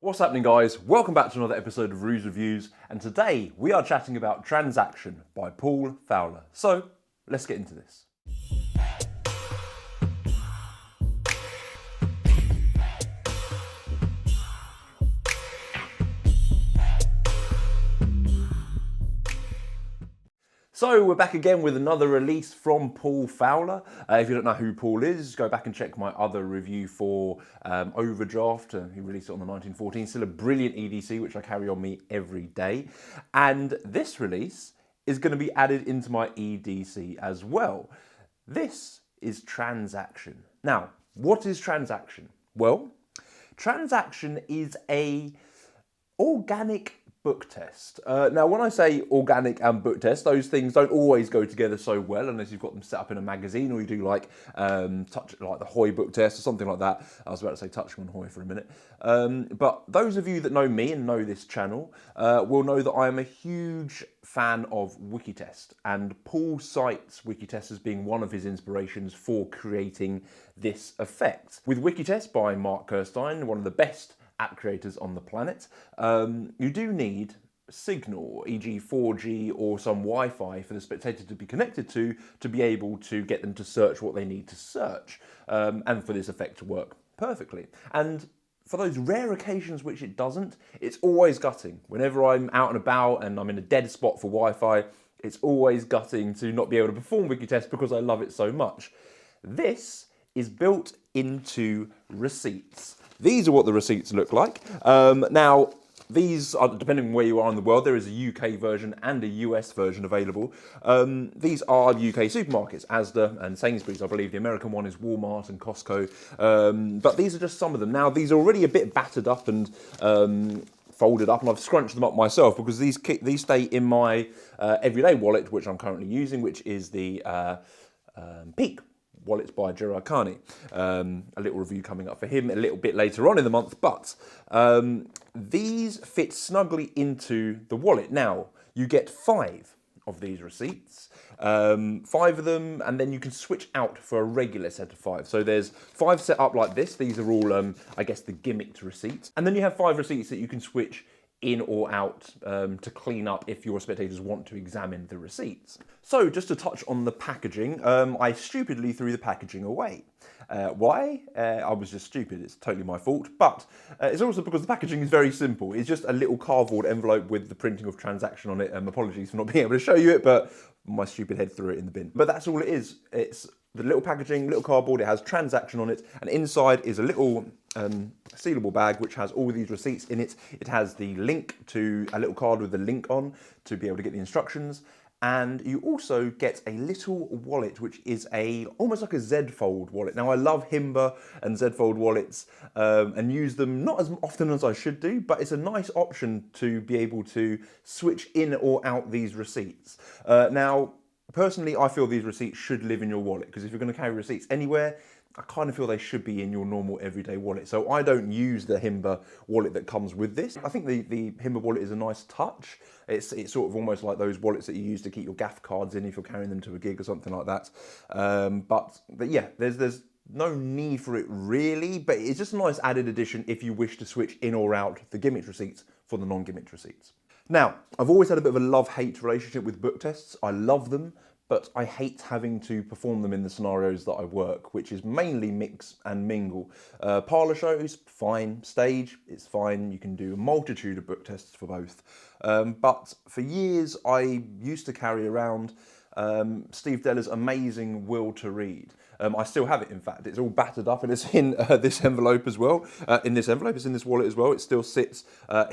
What's happening, guys? Welcome back to another episode of Ruse Reviews, and today we are chatting about Transaction by Paul Fowler. So, let's get into this. So we're back again with another release from Paul Fowler. If you don't know who Paul is, go back and check my other review for Overdraft. He released it on the 1914. Still a brilliant EDC, which I carry on me every day. And this release is going to be added into my EDC as well. This is Transaction. Now, what is Transaction? Well, Transaction is a organic book test. Now, when I say organic and book test, those things don't always go together so well unless you've got them set up in a magazine or you do like the Hoy book test or something like that. I was about to say touching on Hoy for a minute. But those of you that know me and know this channel will know that I am a huge fan of Wikitest, and Paul cites Wikitest as being one of his inspirations for creating this effect. With Wikitest by Mark Kirstein, one of the best app creators on the planet, you do need signal, e.g. 4G or some Wi-Fi for the spectator to be connected to be able to get them to search what they need to search, and for this effect to work perfectly. And for those rare occasions which it doesn't, it's always gutting. Whenever I'm out and about and I'm in a dead spot for Wi-Fi, it's always gutting to not be able to perform Wikitest because I love it so much. This is built into receipts. These are what the receipts look like. Now, these are, depending on where you are in the world, there is a UK version and a US version available. These are UK supermarkets, Asda and Sainsbury's. I believe the American one is Walmart and Costco. But these are just some of them. Now, these are already a bit battered up and folded up, and I've scrunched them up myself because these stay in my everyday wallet, which I'm currently using, which is the Peak Wallets by Gerard Carney. A little review coming up for him a little bit later on in the month, but these fit snugly into the wallet. Now, you get 5 of these receipts, 5 of them, and then you can switch out for a regular set of 5. So there's 5 set up like this. These are all, I guess, the gimmicked receipts. And then you have 5 receipts that you can switch in or out to clean up if your spectators want to examine the receipts. So just to touch on the packaging, I stupidly threw the packaging away. Why? I was just stupid, it's totally my fault, but it's also because the packaging is very simple. It's just a little cardboard envelope with the printing of Transaction on it. Apologies for not being able to show you it, but my stupid head threw it in the bin. But that's all it is. It's the little packaging, little cardboard, it has Transaction on it, and inside is a little sealable bag which has all these receipts in it. It has the link to a little card with the link on to be able to get the instructions, and you also get a little wallet which is almost like a Z Fold wallet. Now, I love Himba and Z Fold wallets and use them not as often as I should do, but it's a nice option to be able to switch in or out these receipts. Now, personally, I feel these receipts should live in your wallet, because if you're going to carry receipts anywhere, I kind of feel they should be in your normal everyday wallet. So I don't use the Himba wallet that comes with this. I think the Himba wallet is a nice touch. It's sort of almost like those wallets that you use to keep your gaff cards in if you're carrying them to a gig or something like that. But yeah, there's no need for it really, but it's just a nice added addition if you wish to switch in or out the gimmicked receipts for the non-gimmicked receipts. Now, I've always had a bit of a love-hate relationship with book tests. I love them, but I hate having to perform them in the scenarios that I work, which is mainly mix and mingle. Parlour shows, fine. Stage, it's fine. You can do a multitude of book tests for both. But for years, I used to carry around Steve Deller's amazing Will to Read. I still have it, in fact. It's all battered up and it's in this envelope as well. In this envelope, it's in this wallet as well. It still sits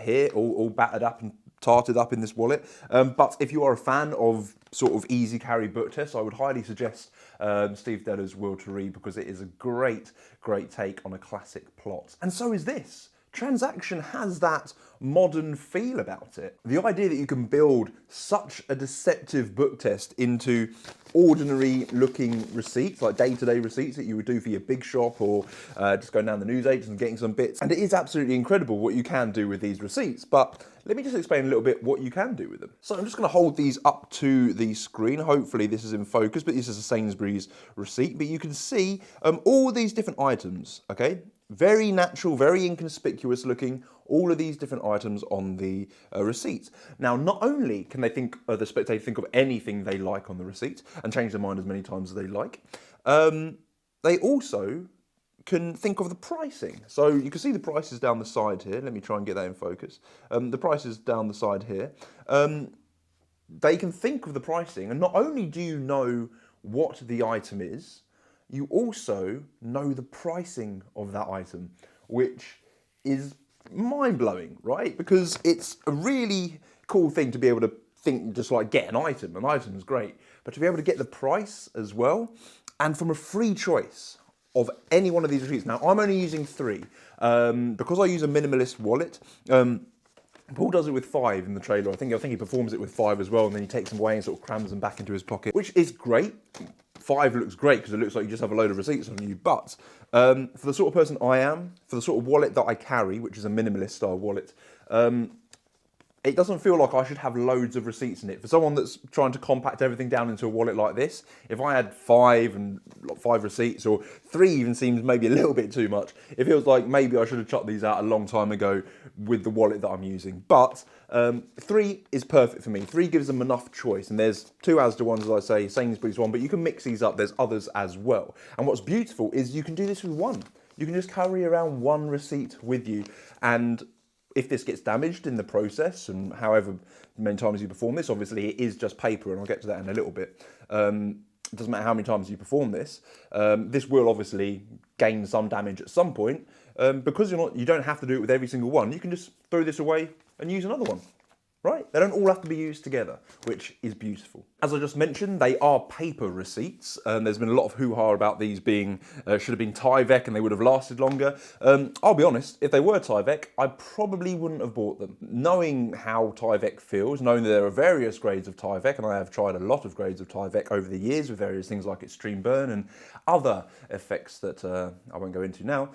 here, all battered up and tarted up in this wallet. But if you are a fan of sort of easy carry book tests, I would highly suggest Steve Deller's Will to Read, because it is a great take on a classic plot. And so is this. Transaction has that modern feel about it. The idea that you can build such a deceptive book test into ordinary looking receipts, like day-to-day receipts that you would do for your big shop or just going down the newsagents and getting some bits. And it is absolutely incredible what you can do with these receipts, but let me just explain a little bit what you can do with them. So I'm just going to hold these up to the screen. Hopefully this is in focus, but this is a Sainsbury's receipt. But you can see all these different items, okay? Very natural, very inconspicuous looking, all of these different items on the receipts. Now, not only can they the spectator think of anything they like on the receipt and change their mind as many times as they like, they also can think of the pricing. So you can see the prices down the side here. Let me try and get that in focus. The prices down the side here. They can think of the pricing, and not only do you know what the item is, you also know the pricing of that item, which is mind-blowing, right? Because it's a really cool thing to be able to think, just like get an item. An item is great, but to be able to get the price as well, and from a free choice of any one of these receipts. Now, I'm only using 3 because I use a minimalist wallet. Paul does it with 5 in the trailer. I think he performs it with 5 as well, and then he takes them away and sort of crams them back into his pocket, which is great. 5 looks great because it looks like you just have a load of receipts on you. But for the sort of person I am, for the sort of wallet that I carry, which is a minimalist style wallet, it doesn't feel like I should have loads of receipts in it. For someone that's trying to compact everything down into a wallet like this, if I had 5 receipts, or 3 even seems maybe a little bit too much, it feels like maybe I should have chucked these out a long time ago with the wallet that I'm using. But 3 is perfect for me. 3 gives them enough choice, and there's 2 Asda ones, as I say, Sainsbury's one, but you can mix these up. There's others as well. And what's beautiful is you can do this with 1. You can just carry around 1 receipt with you, and if this gets damaged in the process, and however many times you perform this, obviously it is just paper, and I'll get to that in a little bit. It doesn't matter how many times you perform this. This will obviously gain some damage at some point. Because you don't have to do it with every single one. You can just throw this away and use another one. Right? They don't all have to be used together, which is beautiful. As I just mentioned, they are paper receipts. There's been a lot of hoo-ha about these being, should have been Tyvek and they would have lasted longer. I'll be honest, if they were Tyvek, I probably wouldn't have bought them. Knowing how Tyvek feels, knowing that there are various grades of Tyvek, and I have tried a lot of grades of Tyvek over the years with various things like extreme burn and other effects that I won't go into now,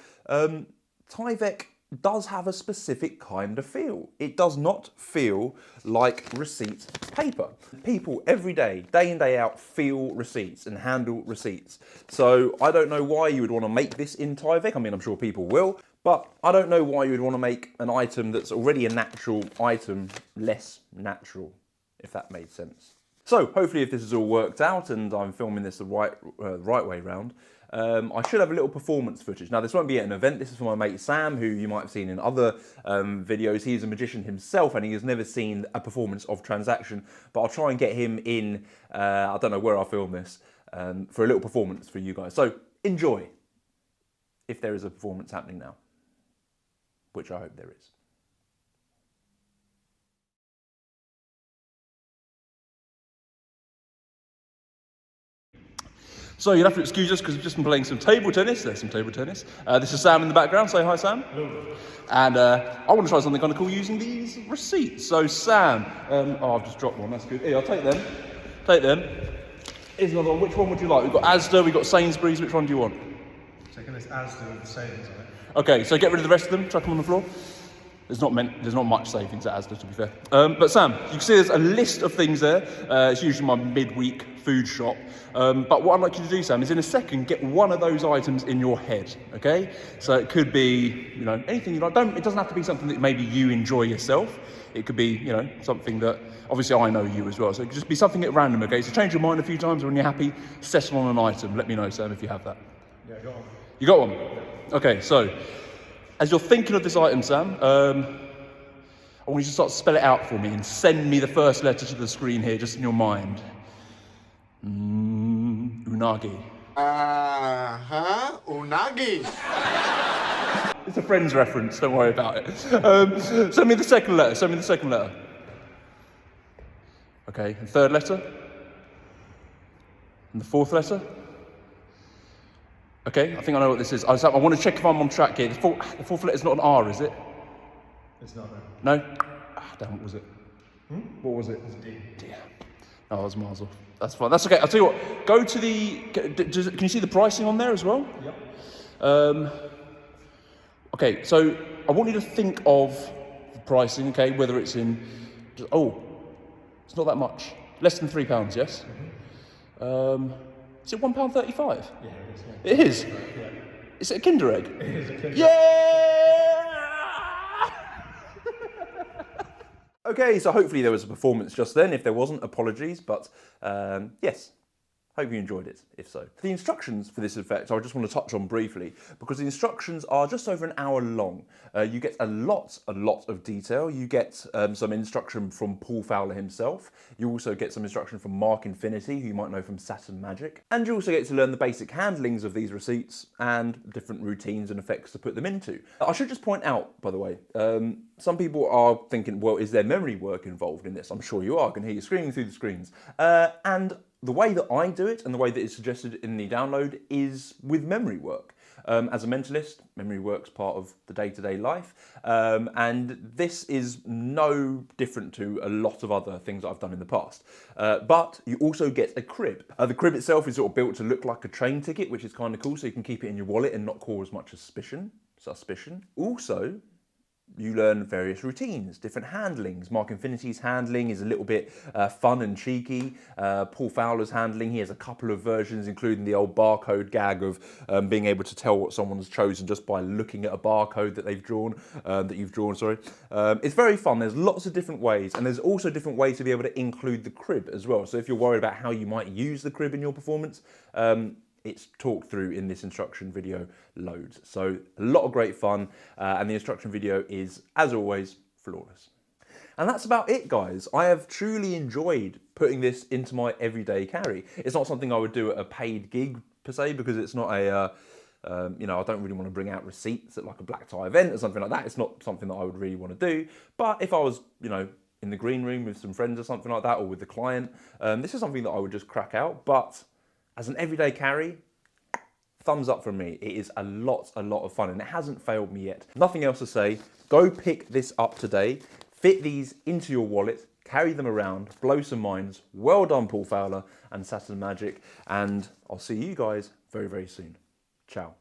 Tyvek does have a specific kind of feel. It does not feel like receipt paper. People every day in, day out, feel receipts and handle receipts. So I don't know why you would want to make this in Tyvek. I mean, I'm sure people will, but I don't know why you would want to make an item that's already a natural item less natural, if that made sense. So hopefully if this has all worked out and I'm filming this the right way round, I should have a little performance footage. Now, this won't be at an event. This is for my mate Sam, who you might have seen in other videos. He is a magician himself, and he has never seen a performance of Transaction. But I'll try and get him in, I don't know where I'll film this, for a little performance for you guys. So enjoy, if there is a performance happening now, which I hope there is. So you'll have to excuse us because we've just been playing some table tennis. There's some table tennis. This is Sam in the background. Say hi, Sam. Hello. And I want to try something kind of cool using these receipts. So Sam, I've just dropped one. That's good. Here, I'll take them. Take them. Here's another one. Which one would you like? We've got Asda, we've got Sainsbury's. Which one do you want? Taking this Asda with the savings on it. Okay, so get rid of the rest of them. Chuck them on the floor. There's not much savings at Asda, to be fair. But Sam, you can see there's a list of things there. It's usually my midweek food shop. But what I'd like you to do, Sam, is in a second get one of those items in your head, okay? So it could be, anything you like. It doesn't have to be something that maybe you enjoy yourself. It could be, something that, obviously I know you as well. So it could just be something at random, okay? So change your mind a few times, and when you're happy, settle on an item. Let me know, Sam, if you have that. Yeah, I got one. You got one? Okay, so as you're thinking of this item, Sam, I want you to start to spell it out for me and send me the first letter to the screen here, just in your mind. Unagi. Unagi. It's a Friends reference, don't worry about it. Send me the second letter, Okay, and third letter? And the fourth letter? Okay, I think I know what this is. I want to check if I'm on track here. The fourth letter's not an R, is it? It's not there. No? Damn, what was it? What was it? It's D. Dear. Oh, I was miles off. That's fine. That's okay. I'll tell you what. Go to the... Can you see the pricing on there as well? Yep. Okay, so I want you to think of the pricing, okay, whether it's in... it's not that much. Less than £3, yes? Mm-hmm. Is it £1.35? Yeah, it is. Yeah. It is? Yeah. Is it a Kinder Egg? It is a Kinder Egg. Yeah! Okay, so hopefully there was a performance just then. If there wasn't, apologies, but yes. Hope you enjoyed it, if so. The instructions for this effect, I just want to touch on briefly, because the instructions are just over an hour long. You get a lot of detail. You get some instruction from Paul Fowler himself. You also get some instruction from Mark Infinity, who you might know from Saturn Magic. And you also get to learn the basic handlings of these receipts and different routines and effects to put them into. I should just point out, by the way, some people are thinking, well, is there memory work involved in this? I'm sure you are. I can hear you screaming through the screens. And the way that I do it and the way that it's suggested in the download is with memory work. As a mentalist, memory work's part of the day-to-day life, and this is no different to a lot of other things that I've done in the past. But you also get a crib. The crib itself is sort of built to look like a train ticket, which is kind of cool, so you can keep it in your wallet and not cause much suspicion. Also, you learn various routines, different handlings. Mark Infinity's handling is a little bit fun and cheeky. Paul Fowler's handling, he has a couple of versions, including the old barcode gag of being able to tell what someone's chosen just by looking at a barcode that they've drawn, It's very fun. There's lots of different ways, and there's also different ways to be able to include the crib as well. So if you're worried about how you might use the crib in your performance, it's talked through in this instruction video loads. So a lot of great fun, and the instruction video is, as always, flawless. And that's about it, guys. I have truly enjoyed putting this into my everyday carry. It's not something I would do at a paid gig, per se, because it's not a, I don't really want to bring out receipts at like a black tie event or something like that. It's not something that I would really want to do. But if I was, in the green room with some friends or something like that, or with the client, this is something that I would just crack out. But as an everyday carry, thumbs up from me. It is a lot of fun, and it hasn't failed me yet. Nothing else to say. Go pick this up today. Fit these into your wallet, carry them around, blow some minds. Well done, Paul Fowler and Saturn Magic, and I'll see you guys very, very soon. Ciao.